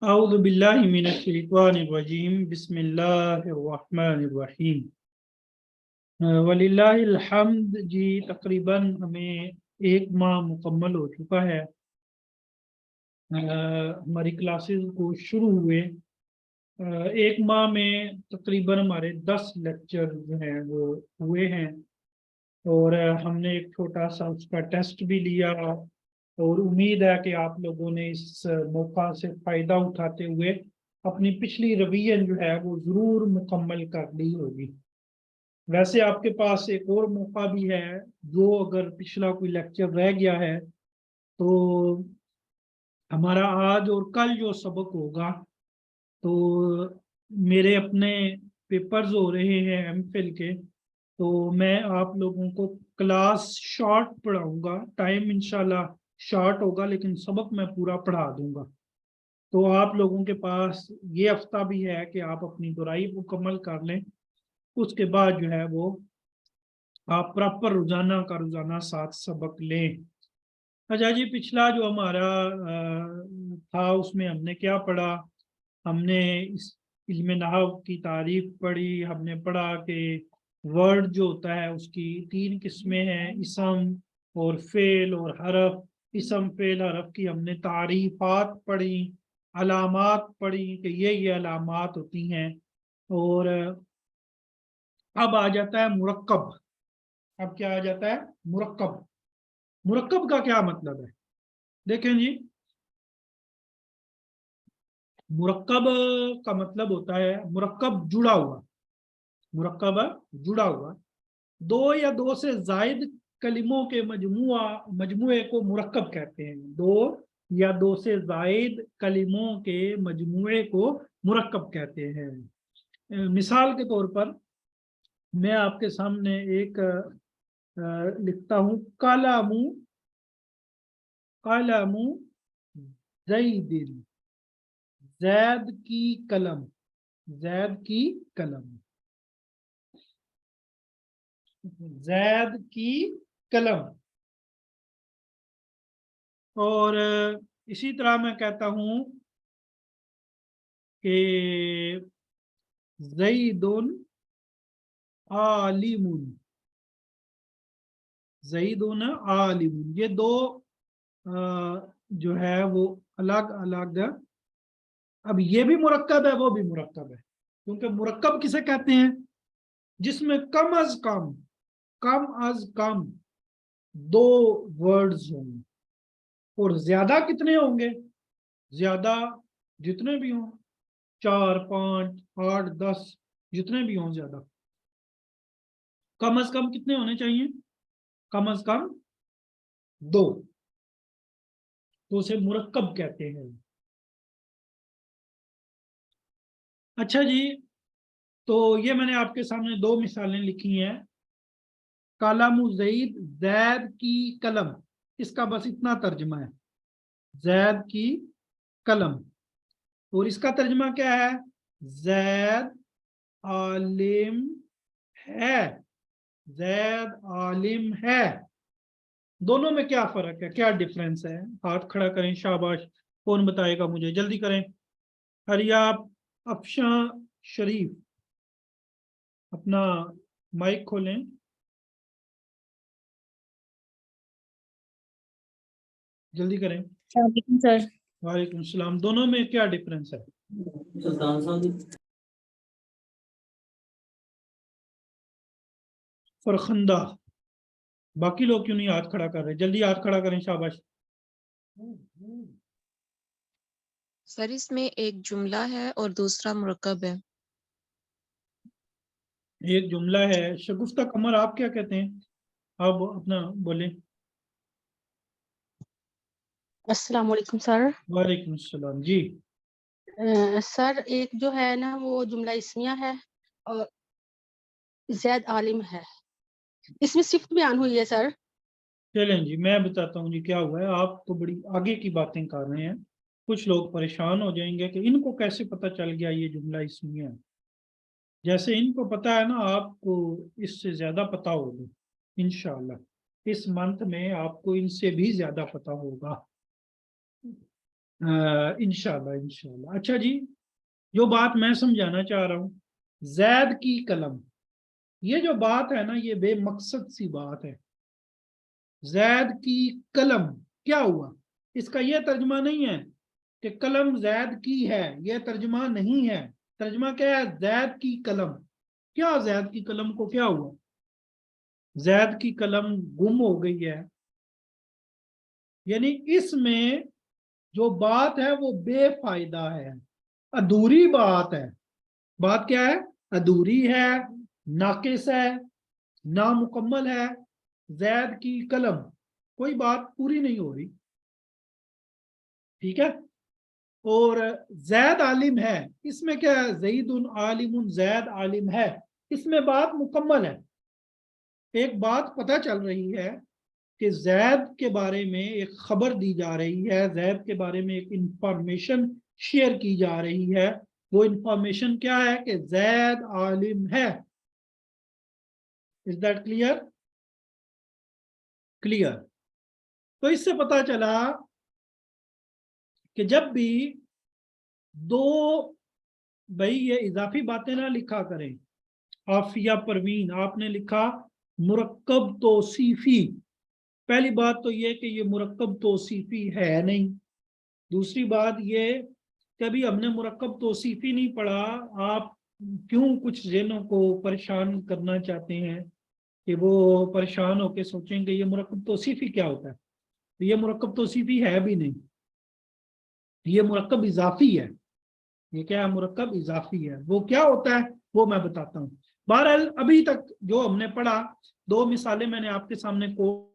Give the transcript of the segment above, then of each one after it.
اعوذ باللہ من الشیطان الرجیم بسم اللہ الرحمن الرحیم۔ وللہ الحمد جی تقریباً ہمیں ایک ماہ مکمل ہو چکا ہے ہماری کلاسز کو شروع ہوئے۔ ایک ماہ میں تقریباً ہمارے 10 لیکچر جو ہیں وہ ہوئے ہیں، اور ہم نے ایک چھوٹا سا اس کا ٹیسٹ بھی لیا، اور امید ہے کہ آپ لوگوں نے اس موقع سے فائدہ اٹھاتے ہوئے اپنی پچھلی ریویژن جو ہے وہ ضرور مکمل کر لی ہوگی۔ ویسے آپ کے پاس ایک اور موقع بھی ہے، جو اگر پچھلا کوئی لیکچر رہ گیا ہے تو ہمارا آج اور کل جو سبق ہوگا، تو میرے اپنے پیپرز ہو رہے ہیں ایم فل کے، تو میں آپ لوگوں کو کلاس شارٹ پڑھاؤں گا، ٹائم انشاءاللہ شارٹ ہوگا لیکن سبق میں پورا پڑھا دوں گا۔ تو آپ لوگوں کے پاس یہ ہفتہ بھی ہے کہ آپ اپنی دہرائی مکمل کر لیں، اس کے بعد جو ہے وہ آپ پراپر روزانہ کا روزانہ 7 سبق لیں۔ اچھا جی، پچھلا جو ہمارا تھا اس میں ہم نے کیا پڑھا؟ ہم نے اس علم نحو کی تعریف پڑھی، ہم نے پڑھا کہ ورڈ جو ہوتا ہے اس کی 3 قسمیں ہیں، اسم اور فعل اور حرف۔ اسم فعل حرف کی ہم نے تعریفات پڑھی، علامات پڑھی کہ یہ علامات ہوتی ہیں، اور اب آ جاتا ہے مرکب۔ اب کیا آ جاتا ہے؟ مرکب۔ مرکب کا کیا مطلب ہے؟ دیکھیں جی، مرکب کا مطلب ہوتا ہے مرکب جڑا ہوا۔ مرکب جڑا ہوا، 2 یا 2 سے زائد کلموں کے مجموعے کو مرکب کہتے ہیں۔ 2 یا 2 سے زائد کلموں کے مجموعے کو مرکب کہتے ہیں۔ مثال کے طور پر میں آپ کے سامنے ایک لکھتا ہوں، قلم قلم زید، زید کی قلم، زید کی قلم، زید کی قلم۔ اور اسی طرح میں کہتا ہوں کہ زید عالم، زید عالم۔ یہ 2 جو ہے وہ الگ الگ، اب یہ بھی مرکب ہے وہ بھی مرکب ہے، کیونکہ مرکب کسے کہتے ہیں؟ جس میں کم از کم 2 ورڈز ہوں، اور زیادہ کتنے ہوں گے؟ زیادہ جتنے بھی ہوں، 4 5 8 10 جتنے بھی ہوں، زیادہ کم از کم کتنے ہونے چاہیے؟ کم از کم 2، تو اسے مرکب کہتے ہیں۔ اچھا جی، تو یہ میں نے آپ کے سامنے 2 مثالیں لکھی ہیں۔ قلم زید، زید کی قلم، اس کا بس اتنا ترجمہ ہے، زید کی قلم۔ اور اس کا ترجمہ کیا ہے؟ زید عالم ہے، زید عالم ہے۔ دونوں میں کیا فرق ہے، کیا ڈفرنس ہے؟ ہاتھ کھڑا کریں، شاباش، کون بتائے گا مجھے؟ جلدی کریں۔ ہریاب افشاں شریف، اپنا مائک کھولیں۔ جلدی کریں۔ السلام علیکم سر۔ وعلیکم السلام۔ دونوں میں کیا ڈفرنس ہے؟ فرخندہ، باقی لوگ کیوں نہیں ہاتھ کھڑا کر رہے؟ جلدی ہاتھ کھڑا کریں، شاباش۔ سر اس میں ایک جملہ ہے اور دوسرا مرکب ہے۔ ایک جملہ ہے۔ شگفتہ قمر، آپ کیا کہتے ہیں؟ آپ اپنا بولیں۔ السلام علیکم سر۔ وعلیکم السلام جی۔ سر ایک جو ہے نا وہ جملہ اسمیہ ہے، اور زید عالم ہے، اس میں صفت بیان ہوئی ہے سر۔ چلیں جی، میں بتاتا ہوں جی کیا ہوا ہے۔ آپ تو بڑی آگے کی باتیں کر رہے ہیں، کچھ لوگ پریشان ہو جائیں گے کہ ان کو کیسے پتہ چل گیا یہ جملہ اسمیہ ہے۔ جیسے ان کو پتہ ہے نا، آپ کو اس سے زیادہ پتہ ہوگا انشاءاللہ۔ اس منتھ میں آپ کو ان سے بھی زیادہ پتہ ہوگا۔ इंशाल्लाह इंशाल्लाह। अच्छा जी, जो बात मैं समझाना चाह रहा हूँ, जैद की कलम, ये जो बात है ना, ये बेमकसद सी बात है। जैद की कलम क्या हुआ? इसका ये तर्जुमा नहीं है कि कलम जैद की है, ये तर्जुमा नहीं है। तर्जुमा क्या है? जैद की कलम। क्या जैद की कलम को क्या हुआ? जैद की कलम गुम हो गई है, यानी इसमें जो बात है वो बेफायदा है, अधूरी बात है। बात क्या है? अधूरी है, नाकिस है, नामुकम्मल है। जैद की कलम, कोई बात पूरी नहीं हो रही, ठीक है। और जैद आलिम है, इसमें क्या है? ज़ईदुन आलिमुन, जैद आलिम है, इसमें बात मुकम्मल है। एक बात पता चल रही है कि जैद के बारे में एक खबर दी जा रही है, जैद के बारे में एक इंफॉर्मेशन शेयर की जा रही है। वो इंफॉर्मेशन क्या है? कि जैद आलिम है। Is that clear? क्लियर। तो इससे पता चला कि जब भी दो, भाई ये इजाफी बातें ना लिखा करें। आफिया परवीन, आपने लिखा मुरक्कब तौसीफी। पहली बात तो ये कि ये मुरक्कब तौसीफी है नहीं। दूसरी बात ये कि अभी हमने मुरक्कब तौसीफी नहीं पढ़ा। आप क्यों कुछ ज़हनों को परेशान करना चाहते हैं कि वो परेशान होकर सोचेंगे ये मुरक्कब तौसीफी क्या होता है? तो ये मुरक्कब तौसीफी है भी नहीं, ये मुरक्कब इजाफी है। ये क्या है? मुरक्कब इजाफी है। वो क्या होता है वो मैं बताता हूँ। बहरहाल अभी तक जो हमने पढ़ा, दो मिसालें मैंने आपके सामने को।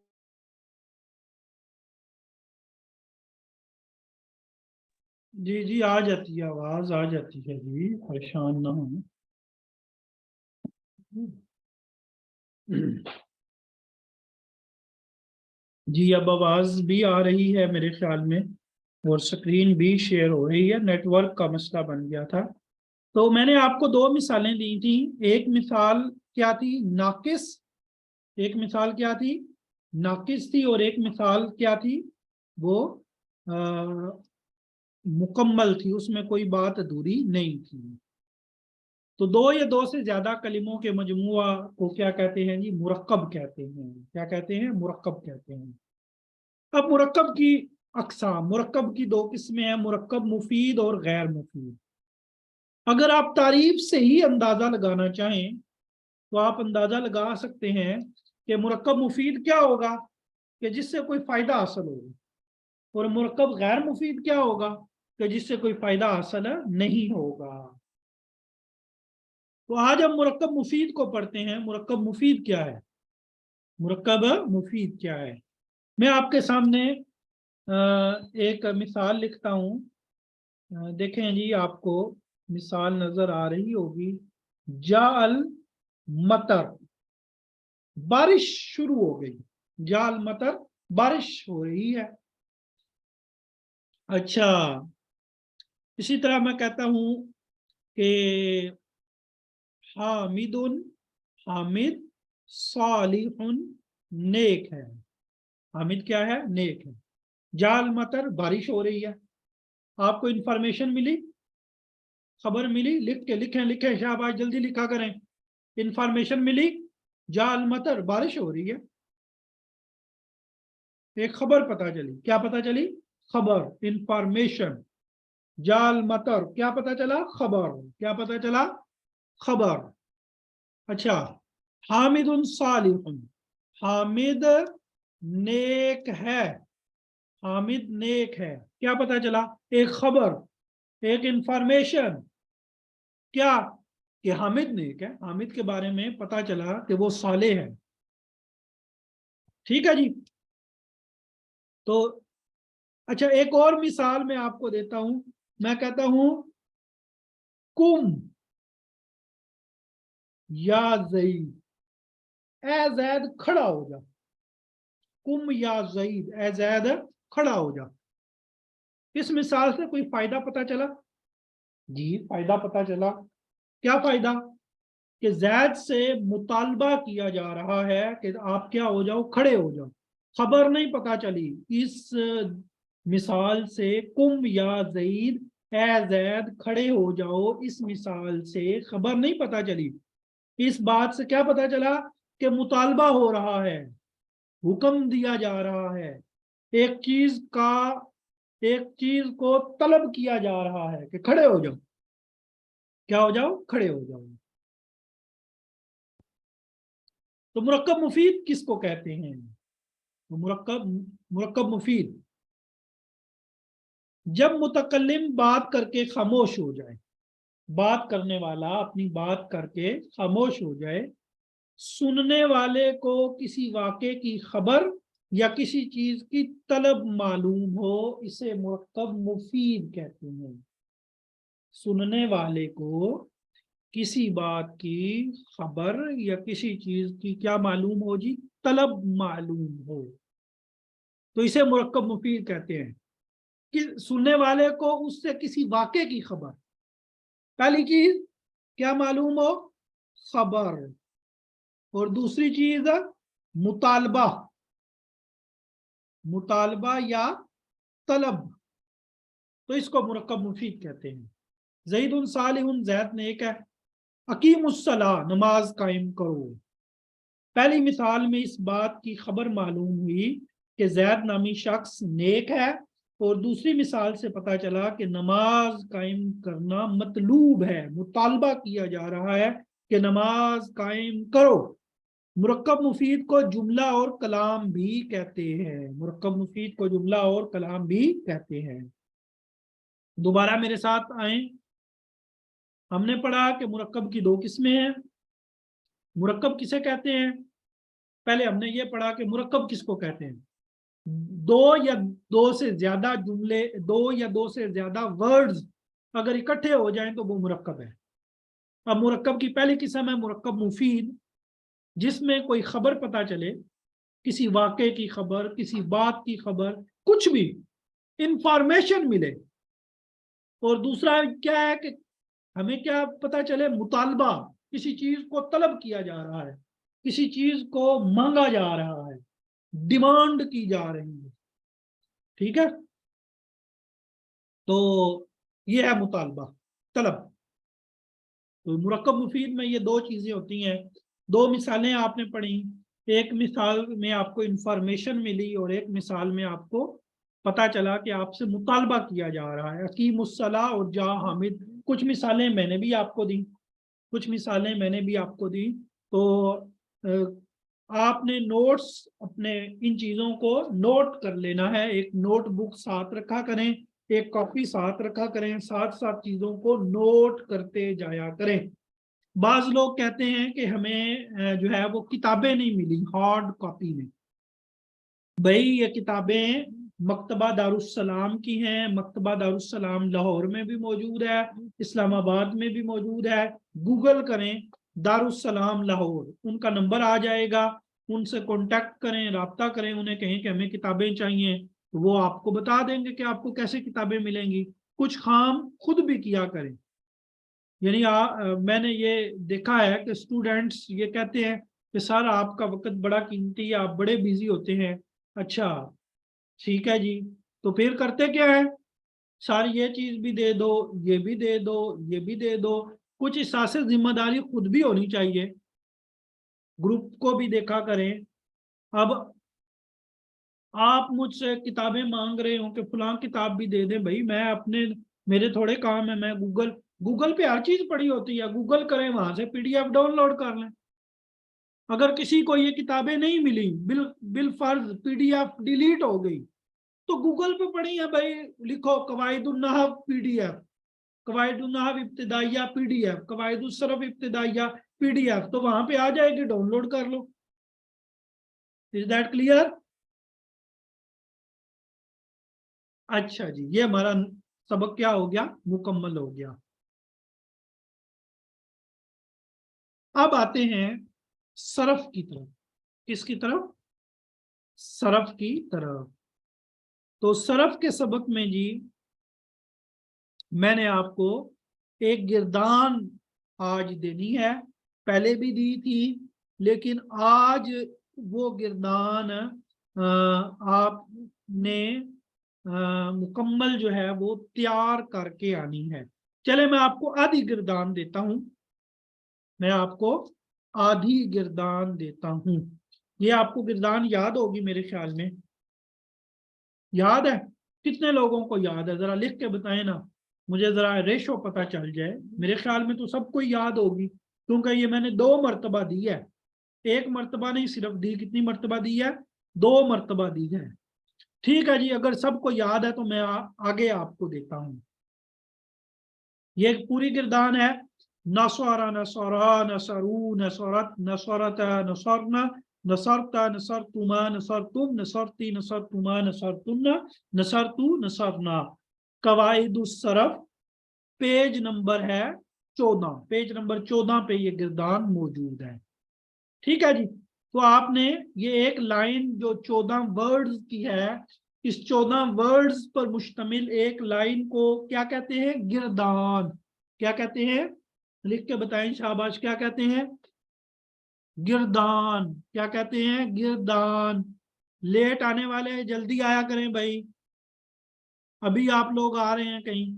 जी जी, आ जाती है, आवाज आ जाती है जी, परेशान ना हो। जी, अब आवाज भी आ रही है मेरे ख्याल में, और स्क्रीन भी शेयर हो रही है। नेटवर्क का मसला बन गया था। तो मैंने आपको दो मिसालें दी थी। एक मिसाल क्या थी? नाकिस। एक मिसाल क्या थी? नाकिस थी। और एक मिसाल क्या थी? वो मुकम्मल थी, उसमें कोई बात अधूरी नहीं थी। तो दो या दो से ज्यादा कलिमों के मजमुआ को क्या कहते हैं जी? मुरक्कब कहते हैं। क्या कहते हैं? मुरक्कब कहते हैं। अब मुरक्कब की अक़साम, मुरक्कब की दो किस्में हैं, मुरक्कब मुफीद और गैर मुफीद। अगर आप तारीफ से ही अंदाजा लगाना चाहें तो आप अंदाजा लगा सकते हैं कि मुरक्कब मुफीद क्या होगा, कि जिससे कोई फायदा हासिल होगा, और मुरक्कब गैर मुफीद क्या होगा, कि जिससे कोई फायदा हासिल नहीं होगा। तो आज हम मुरक्कब मुफीद को पढ़ते हैं। मुरक्कब मुफीद क्या है? मुरक्कब मुफीद क्या है? मैं आपके सामने एक मिसाल लिखता हूँ। देखें जी, आपको मिसाल नजर आ रही होगी। जाल मतर, बारिश शुरू हो गई। जाल मतर, बारिश हो रही है। अच्छा, इसी तरह मैं कहता हूं कि हामिदुन, हामिद सालिहुन, नेक है। हामिद क्या है? नेक है। जाल मतर, बारिश हो रही है। आपको इंफॉर्मेशन मिली, खबर मिली, लिख के लिखें लिखें, शाबाश, जल्दी लिखा करें। इंफॉर्मेशन मिली, जाल मतर, बारिश हो रही है। एक खबर पता चली। क्या पता चली? खबर, इंफॉर्मेशन। जाल मतर, क्या पता चला? खबर। क्या पता चला? खबर। अच्छा, हामिदुन सालिहुन, हामिद नेक है। हामिद नेक है, क्या पता चला? एक खबर, एक इंफॉर्मेशन। क्या? कि हामिद नेक है। हामिद के बारे में पता चला कि वो साले है। ठीक है जी। तो अच्छा, एक और मिसाल मैं आपको देता हूं। मैं कहता हूं कुम या ज़ईद, ए जैद खड़ा हो जा। कुम या ज़ईद, ए जैद खड़ा हो जा। इस मिसाल से कोई फायदा पता चला? जी, फायदा पता चला। क्या फायदा? कि जैद से मुतालबा किया जा रहा है कि आप क्या हो जाओ? खड़े हो जाओ। खबर नहीं पता चली, इस मिसाल से कुम या ज़ईद, ए ज़ैद खड़े हो जाओ, इस मिसाल से खबर नहीं पता चली। इस बात से क्या पता चला कि मुतालबा हो रहा है, हुक्म दिया जा रहा है, एक चीज को तलब किया जा रहा है कि खड़े हो जाओ। क्या हो जाओ? खड़े हो जाओ। तो मुरक्कब मुफीद किसको कहते हैं? तो मुरक्कब मुफीद जब मुतकल्लिम बात करके खामोश हो जाए, बात करने वाला अपनी बात करके खामोश हो जाए, सुनने वाले को किसी वाक़े की खबर या किसी चीज की तलब मालूम हो, इसे मुरक्कब मुफीद कहते हैं। सुनने वाले को किसी बात की खबर या किसी चीज की क्या मालूम हो जी? तलब मालूम हो, तो इसे मुरक्कब मुफीद कहते हैं। कि सुनने वाले को उससे किसी वाक़े की खबर, पहली चीज क्या मालूम हो? खबर। और दूसरी चीज मुतालबा, मुतालबा या तलब, तो इसको मुरक्कब मुफीद कहते हैं। ज़ईदुन सालिहुन, ज़ैद नेक है। अकीमुस्सला, नमाज कायम करो। पहली मिसाल में इस बात की खबर मालूम हुई कि ज़ैद नामी शख्स नेक है, और दूसरी मिसाल से पता चला कि नमाज कायम करना मतलूब है, मुतालबा किया जा रहा है कि नमाज कायम करो। मुरक्कब मुफीद को जुमला और कलाम भी कहते हैं। मुरक्कब मुफीद को जुमला और कलाम भी कहते हैं। दोबारा मेरे साथ आए। हमने पढ़ा कि मुरक्कब की दो किस्में हैं। मुरक्कब किसे कहते हैं? पहले हमने ये पढ़ा कि मुरक्कब किसको कहते हैं। दो या दो से ज्यादा जुमले, दो या दो से ज्यादा वर्ड्स अगर इकट्ठे हो जाएं तो वो मुरक्कब है। अब मुरक्कब की पहली किस्म है मुरक्कब मुफीद, जिसमें कोई खबर पता चले, किसी वाक़े की खबर, किसी बात की खबर, कुछ भी इंफॉर्मेशन मिले। और दूसरा क्या है कि हमें क्या पता चले? मुतालबा, किसी चीज को तलब किया जा रहा है, किसी चीज को मांगा जा रहा है, डिमांड की जा रही है। ठीक है, तो ये है मुतालबा, तलब। तो मुरक्कब मुफीद में ये दो चीजें होती हैं। दो मिसालें आपने पढ़ी, एक मिसाल में आपको इंफॉर्मेशन मिली और एक मिसाल में आपको पता चला कि आपसे मुतालबा किया जा रहा है। अकीमुस्सला और जा हामिद, कुछ मिसालें मैंने भी आपको दी, कुछ मिसालें मैंने भी आपको दी। तो आपने नोट्स अपने इन चीज़ों को नोट कर लेना है। एक नोटबुक साथ रखा करें, एक कॉपी साथ रखा करें, साथ साथ चीज़ों को नोट करते जाया करें। बाज लोग कहते हैं कि हमें जो है वो किताबें नहीं मिली हार्ड कॉपी में। भाई ये किताबें मकतबा दारुस्सलाम की हैं। मकतबा दारुस्सलाम लाहौर में भी मौजूद है, इस्लामाबाद में भी मौजूद है। गूगल करें दारुस्सलाम लाहौर, उनका नंबर आ जाएगा, उनसे कांटेक्ट करें, राब्ता करें, उन्हें कहें कि हमें किताबें चाहिए, तो वो आपको बता देंगे कि आपको कैसे किताबें मिलेंगी। कुछ काम खुद भी किया करें। यानी मैंने ये देखा है कि स्टूडेंट्स ये कहते हैं कि सर आपका वक्त बड़ा कीमती है, आप बड़े बिजी होते हैं। अच्छा ठीक है जी, तो फिर करते क्या है? सर ये चीज भी दे दो, ये भी दे दो, ये भी दे दो। कुछ एहसास जिम्मेदारी खुद भी होनी चाहिए। ग्रुप को भी देखा करें। अब आप मुझसे किताबें मांग रहे हो कि फलां किताब भी दे दें, भाई मैं अपने, मेरे थोड़े काम है, मैं गूगल पे हर चीज पड़ी होती है, गूगल करें, वहां से पीडीएफ डाउनलोड कर लें। अगर किसी को ये किताबें नहीं मिली, बिल फर्ज पीडीएफ डिलीट हो गई, तो गूगल पे पढ़ी है भाई, लिखो कवायदुन नहव पीडीएफ, कवायदुन नहव इब्तिदाइया पीडीएफ, कवायदुस सरफ इब्तिदाइया पीडीएफ, तो वहां पे आ जाएगी, डाउनलोड कर लो। Is that clear? अच्छा जी, ये हमारा सबक क्या हो गया? मुकम्मल हो गया। अब आते हैं सरफ की तरफ। किसकी तरफ? सरफ की तरफ। तो सरफ के सबक में जी मैंने आपको एक गिरदान आज देनी है, पहले भी दी थी, लेकिन आज वो गिरदान आपने मुकम्मल जो है वो तैयार करके आनी है। चले मैं आपको आधी गिरदान देता हूं, मैं आपको आधी गिरदान देता हूं। ये आपको गिरदान याद होगी मेरे ख्याल में, याद है? कितने लोगों को याद है? जरा लिख के बताएं ना, मुझे जरा रेशो पता चल जाए। मेरे ख्याल में तो सबको याद होगी, क्योंकि ये मैंने 2 मरतबा दी है, 1 मरतबा नहीं सिर्फ दी। कितनी मरतबा दी है? 2 मरतबा दी है। ठीक है जी, अगर सबको याद है तो मैं आगे आपको देता हूं। ये पूरी गिरदान है। नसरा नसरा नसरू नसरत नसरत नसरना नसरता नसरतुमा नसरतुम नसरती नसरतुमा नसरतुन्ना नसरतु नसरना। कवाइदुस सरफ, पेज नंबर है 14, पेज नंबर 14 पे ये गिरदान मौजूद है। ठीक है जी, तो आपने ये एक लाइन जो 14 वर्ड्स की है, इस 14 वर्ड्स पर मुश्तमिल एक लाइन को क्या कहते हैं? गिरदान। क्या कहते हैं? लिख के बताएं शाबाश, क्या कहते हैं? गिरदान। क्या कहते हैं? गिरदान। लेट आने वाले जल्दी आया करें भाई, अभी आप लोग आ रहे हैं कहीं।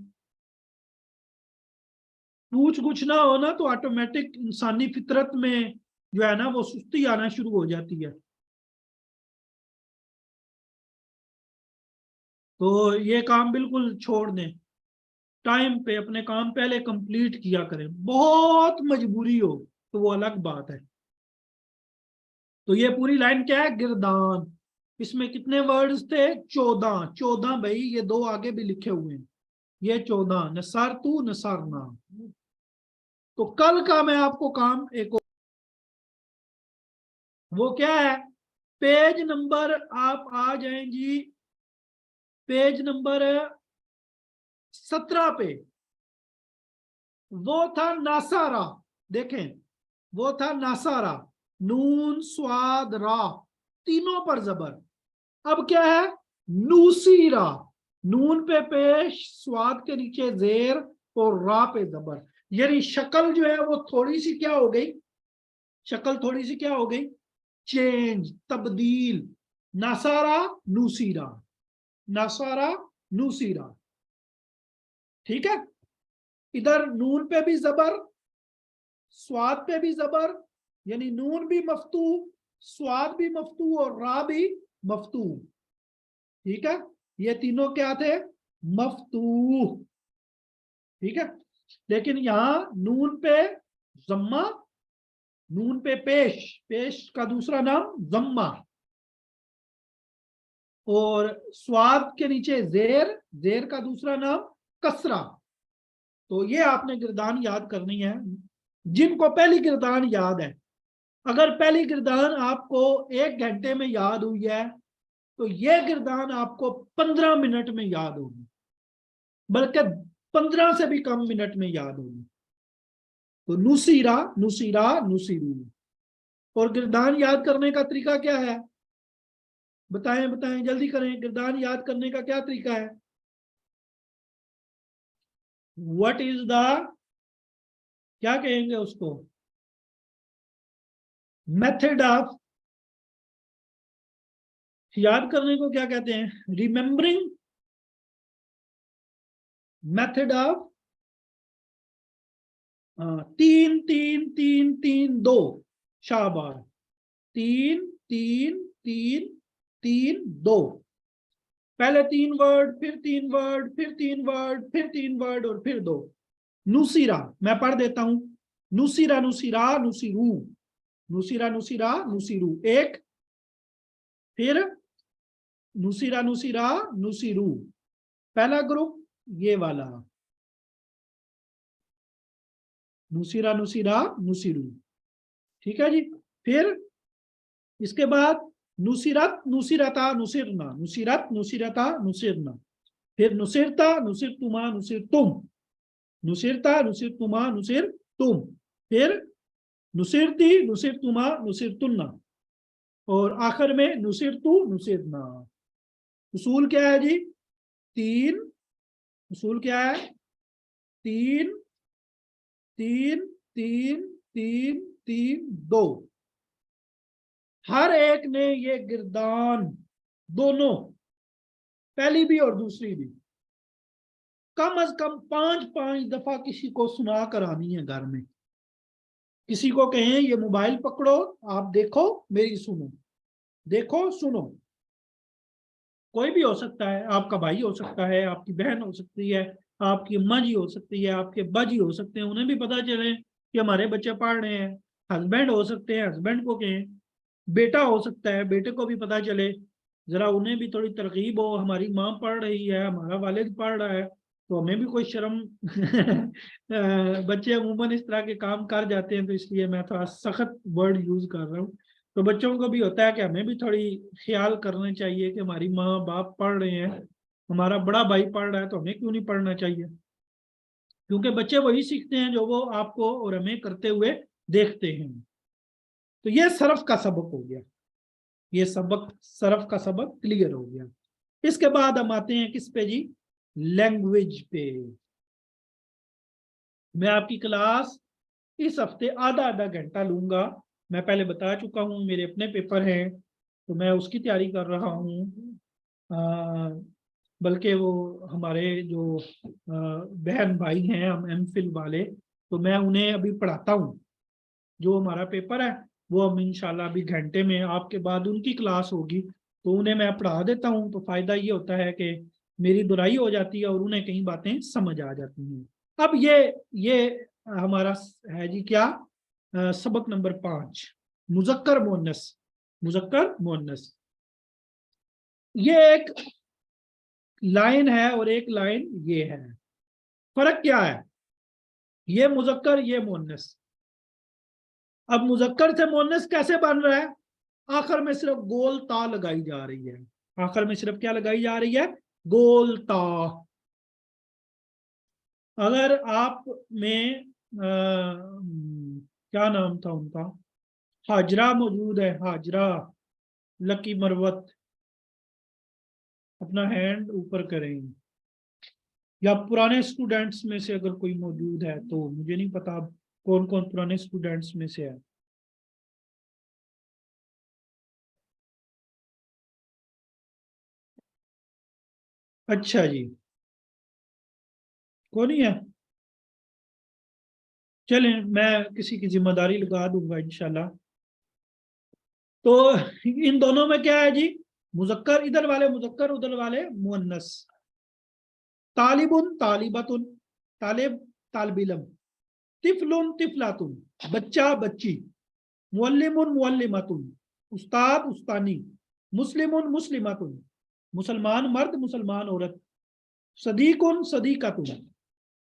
पूछ कुछ ना हो ना तो ऑटोमेटिक इंसानी फितरत में जो है ना वो सुस्ती आना शुरू हो जाती है। तो ये काम बिल्कुल छोड़ दें, टाइम पे अपने काम पहले कंप्लीट किया करें। बहुत मजबूरी हो तो वो अलग बात है। तो ये पूरी लाइन क्या है? गिरदान। इसमें कितने वर्ड्स थे? 14। 14 भाई, ये 2 आगे भी लिखे हुए हैं। ये 14 नसरतु नसरना। तो कल का मैं आपको काम एक वो क्या है? पेज नंबर आप आ जाएं जी, पेज नंबर 17 पे। वो था नासारा, देखें वो था नासारा, नून स्वाद रा, तीनों पर जबर। अब क्या है? नूसीरा, नून पे पेश, स्वाद के नीचे जेर और रा पे जबर। यानी शक्ल जो है वो थोड़ी सी क्या हो गई? शक्ल थोड़ी सी क्या हो गई? चेंज, तब्दील। नासारा नूसीरा, नासारा नूसीरा। ठीक है, इधर नून पे भी जबर, स्वाद पे भी जबर, यानी नून भी मफ्तू, स्वाद भी मफ्तू और रा भी मफ्तू। ठीक है, ये तीनों क्या थे? मफ्तू। ठीक है, लेकिन यहां नून पे जम्मा, नून पे पेश, पेश का दूसरा नाम जम्मा, और स्वाद के नीचे जेर, जेर का दूसरा नाम कसरा। तो ये आपने गिरदान याद करनी है, जिनको पहली गिरदान याद है। अगर पहली गिरदान आपको 1 घंटे में याद हुई है तो ये गिरदान आपको 15 मिनट में याद होगी, बल्कि 15 से भी कम मिनट में याद होगी। तो नुसीरा नुसीरा नुसीरू। और गिरदान याद करने का तरीका क्या है? बताएं बताएं, जल्दी करें। गिरदान याद करने का क्या तरीका है? व्हाट इज द, क्या कहेंगे उसको? मेथड ऑफ, याद करने को क्या कहते हैं? Remembering, method of 3 3 3 3 2। शाबाश, 3 3 3 3 2। पहले 3 वर्ड, फिर 3 वर्ड, फिर 3 वर्ड, फिर 3 वर्ड और फिर 2। नुसीरा, मैं पढ़ देता हूं। नुसीरा नुसीरा नुसीरू, नुसीरा नुसीरा नुसीरू, एक। फिर नुसीरा नुसीरा नुसीरू, पहला ग्रुप ये वाला, नुसीरा नुसीरा नुसीरू। ठीक है जी, फिर इसके बाद नुसीरत नुसीरता नुसिरना, नुसीरत नुसीरता नुसिरना। फिर नुसिरता नुसिरतुमा नुसिरतुम, नुसिरता नुसिरतुमा नुसिरतुम। फिर नुसिरती नुसिरतुमा नुसिरतुन्ना, और आखिर में नुसिरतु नुसिरना। उसूल क्या है जी? 3। उसूल क्या है? 3 3 3 3 3 2। हर एक ने ये गिरदान दोनों पहली भी और दूसरी भी, कम अज कम 5 दफा किसी को सुना कर आनी है घर में। किसी को कहें ये मोबाइल पकड़ो, आप देखो मेरी सुनो, देखो सुनो। कोई भी हो सकता है, आपका भाई हो सकता है, आपकी बहन हो सकती है, आपकी अम्मा जी हो सकती है, आपके अब्बा जी हो सकते हैं, उन्हें भी पता चले कि हमारे बच्चे पढ़ रहे हैं। हस्बैंड हो सकते हैं, हस्बैंड को कहें। बेटा हो सकता है, बेटे को भी पता चले, जरा उन्हें भी थोड़ी तरकीब हो, हमारी माँ पढ़ रही है, हमारा वालिद पढ़ रहा है, तो हमें भी कोई शर्म बच्चे अमूमन इस तरह के काम कर जाते हैं, तो इसलिए मैं थोड़ा सख्त वर्ड यूज कर रहा हूँ। तो बच्चों को भी होता है कि हमें भी थोड़ी ख्याल करना चाहिए कि हमारी माँ बाप पढ़ रहे हैं, हमारा बड़ा भाई पढ़ रहा है, तो हमें क्यों नहीं पढ़ना चाहिए, क्योंकि बच्चे वही सीखते हैं जो वो आपको और हमें करते हुए देखते हैं। तो ये सर्फ का सबक हो गया, ये सबक सर्फ का सबक क्लियर हो गया। इसके बाद हम आते हैं किस पे जी, लैंग्वेज पे। मैं आपकी क्लास इस हफ्ते आधा आधा घंटा लूंगा। मैं पहले बता चुका हूँ मेरे अपने पेपर हैं, तो मैं उसकी तैयारी कर रहा हूँ। बल्कि वो हमारे जो बहन भाई हैं हम एमफिल वाले, तो मैं उन्हें अभी पढ़ाता हूँ। जो हमारा पेपर है वो हम इंशाल्लाह अभी घंटे में, आपके बाद उनकी क्लास होगी, तो उन्हें मैं पढ़ा देता हूँ। तो फायदा ये होता है कि मेरी दुराई हो जाती है और उन्हें कई बातें समझ आ जाती हैं। अब ये हमारा है जी क्या, सबक नंबर 5, मुजक्कर मुअन्नस। मुजक्कर मुअन्नस, ये एक लाइन है और एक लाइन ये है। फर्क क्या है, ये मुजक्कर ये मुअन्नस। अब मुजक्कर से मुअन्नस कैसे बन रहा है, आखिर में सिर्फ गोल ता लगाई जा रही है। आखिर में सिर्फ क्या लगाई जा रही है, गोल ता। अगर आप में क्या नाम था उनका, हाजरा मौजूद है, हाजरा लकी मरवत, अपना हैंड ऊपर करें, या पुराने स्टूडेंट्स में से अगर कोई मौजूद है, तो मुझे नहीं पता कौन कौन पुराने स्टूडेंट्स में से है। अच्छा जी, कौन नहीं है, चलें मैं किसी की जिम्मेदारी लगा दूंगा इंशाल्लाह। तो इन दोनों में क्या है जी, मुजक्कर इधर वाले मुजक्कर, उधर वाले मुअन्नस। तालिबुन तालिबतुन, तालिब तालिब इल्म, तिफलुन तिफलातुन, बच्चा बच्ची, मुअल्लिमुन मुअल्लिमतुन, उस्ताद उस्तानी, मुस्लिमुन मुस्लिमतुन, मुसलमान मर्द मुसलमान औरत, सदीकुन सदीकतुन,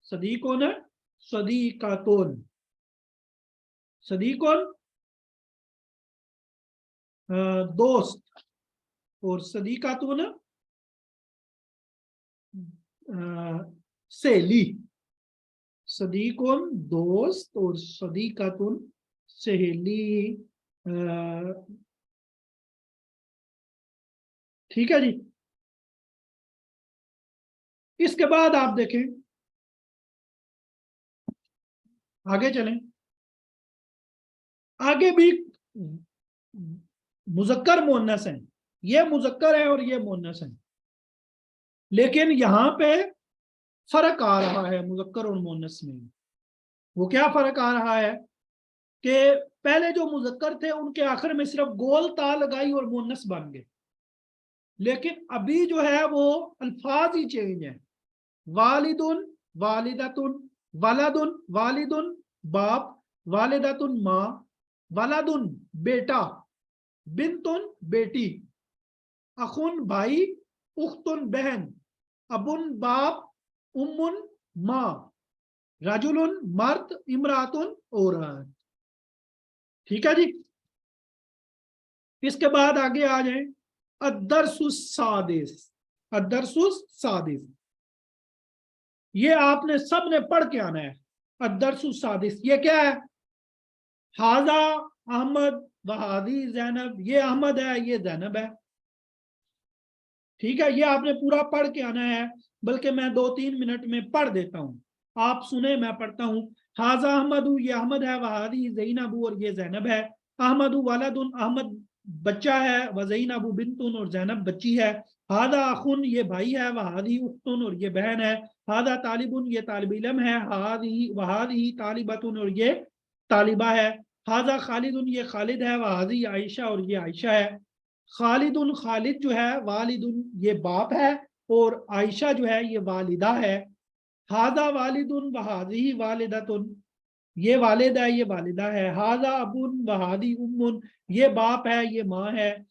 सदीकुन सदीकतुन, सदीकुन दोस्त, और सदीकतुन सहेली। सदीकुन दोस्त और सदीकतुन सहेली। ठीक है जी। इसके बाद आप देखें, आगे चलें, आगे भी मुजक्कर मुअन्नस है, ये मुजक्कर है और ये मुअन्नस है, लेकिन यहां पे फर्क आ रहा है मुजक्कर और मुअन्नस में। वो क्या फर्क आ रहा है कि पहले जो मुजक्कर थे उनके आखिर में सिर्फ गोल ता लगाई और मुअन्नस बन गए, लेकिन अभी जो है वो अल्फाज ही चेंज है। वालिदुन वालिदतुन, वलदुन वालिदुन बाप, वालिदतुन माँ, वलदुन बेटा, बिन्तुन बेटी, अखुन भाई, उख्तुन बहन, अबुन बाप, उम्मुन माँ, रजुलुन मर्द, इमरातुन औरत। ठीक है जी। इसके बाद आगे आ जाए, अदरसुस सादिस। अदरसुस सादिस, ये आपने सबने पढ़ के आना है। अदरसुस सादिस ये क्या है, हाजा अहमद वहादी जैनब, ये अहमद है ये जैनब है। ठीक है, ये आपने पूरा पढ़ के आना है, बल्कि मैं 2-3 मिनट में पढ़ देता हूँ, आप सुने मैं पढ़ता हूँ। हाजा अहमदू, ये अहमद है, वहादी ज़ैनबू, और ये जैनब है। अहमदू वलदुन, अहमद बच्चा है, व ज़ैनबू बिन्तुन, और जैनब बच्ची है। हादा अखुन ये भाई है, वहादी उख्तुन और ये बहन है, हादा तालिबुन ये तालिब इल्म है, वहादी तालिबतुन और ये तालिबा है, हाजा खालिदुन ये खालिद है, वहादी आयशा और ये आयशा है। खालिदुन खालिद जो है, वालिदुन ये बाप है और आयशा जो है ये वालिदा है। हाजा वालिदुन वहादी वालिदतुन ये वालिद है, ये वालिदा है। हाजा अबुन वहादी उम्मुन ये बाप है, ये माँ है।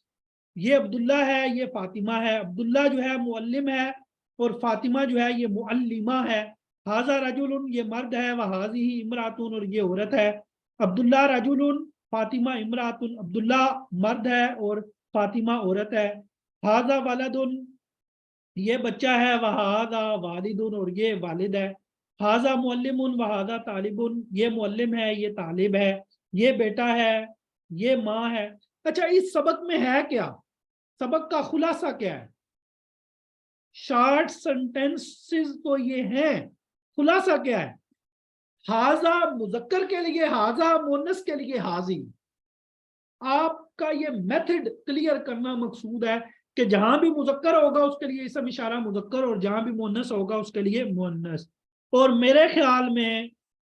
ये अब्दुल्ला है, ये फातिमा है। अब्दुल्ला जो है मुअल्लिम है और फातिमा जो है ये मुअल्लिमा है। हाजा रजुलुन ये मर्द है, वहाजी इमरातुन और ये औरत है। अब्दुल्ला रजुलुन फातिमा इमरातुन अब्दुल्ला मर्द है और फातिमा औरत है। हाजा वलदुन ये बच्चा है, वहादा वालिदुन और ये वालिद है। हाजा मुअल्लिमुन वहादा तालिबुन ये मुअल्लिम है, ये तालिब है। ये बेटा है, ये माँ है। अच्छा, इस सबक में है क्या? सबक का खुलासा क्या है? शॉर्ट सेंटेंसेस तो ये हैं, खुलासा क्या है? हाजा मुजक्कर के लिए हाजा, मुन्नस के लिए हाजी। आपका ये मेथड क्लियर करना मकसूद है कि जहां भी मुजक्कर होगा उसके लिए इसम इशारा मुजक्कर और जहां भी मुन्नस होगा उसके लिए मुन्नस। और मेरे ख्याल में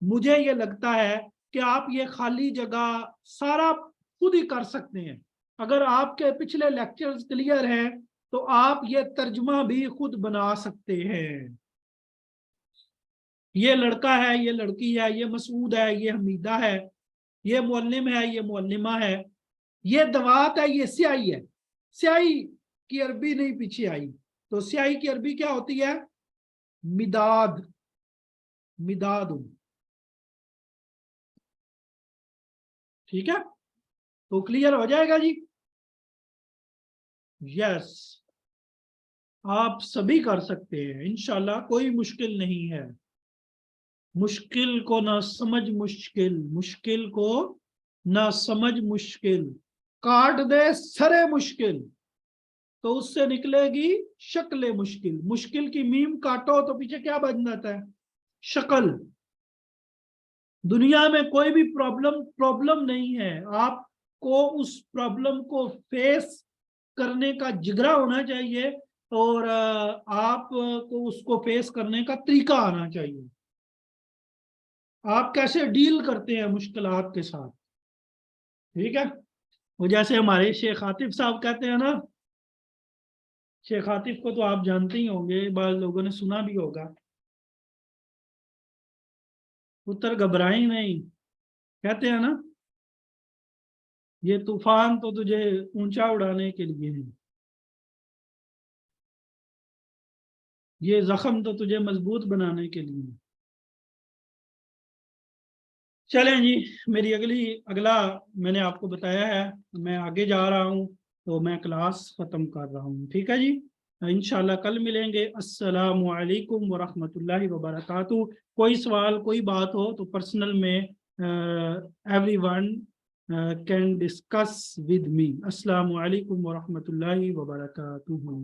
मुझे ये लगता है कि आप ये खाली जगह सारा खुद ही कर सकते हैं। अगर आपके पिछले लेक्चर्स क्लियर हैं तो आप ये तर्जुमा भी खुद बना सकते हैं। ये लड़का है, ये लड़की है, ये मसूद है, ये हमीदा है, ये मुअल्लिम है, ये मुअल्लिमा है, ये दवात है, ये स्याही है। स्याही की अरबी नहीं पीछे आई, तो स्याही की अरबी क्या होती है? मिदाद, मिदाद। ठीक है, तो क्लियर हो जाएगा जी। यस, आप सभी कर सकते हैं इंशाल्लाह, कोई मुश्किल नहीं है। मुश्किल को ना समझ मुश्किल, मुश्किल को ना समझ मुश्किल, काट दे सरे मुश्किल तो उससे निकलेगी शक्ल मुश्किल। मुश्किल की मीम काटो तो पीछे क्या बन जाता है? शक्ल। दुनिया में कोई भी प्रॉब्लम नहीं है, आपको उस प्रॉब्लम को फेस करने का जिगरा होना चाहिए और आपको उसको फेस करने का तरीका आना चाहिए। आप कैसे डील करते हैं मुश्किलात के साथ, ठीक है? वो जैसे हमारे शेख आतिफ साहब कहते हैं ना, शेख आतिफ को तो आप जानते ही होंगे, बाद लोगों ने सुना भी होगा। पुत्र घबराए नहीं, कहते हैं ना, ये तूफान तो तुझे ऊंचा उड़ाने के लिए है, ये जख्म तो तुझे मजबूत बनाने के लिए है। चलें जी, मेरी अगला मैंने आपको बताया है, मैं आगे जा रहा हूँ तो मैं क्लास ख़त्म कर रहा हूँ, ठीक है जी। इंशाल्लाह कल मिलेंगे। अस्सलामु अलैकुम वरहमतुल्लाहि वबरकातुहू। कोई सवाल कोई बात हो तो पर्सनल में everyone can discuss with me. अस्सलामु अलैकुम वरहमतुल्लाहि वबरकातुहू।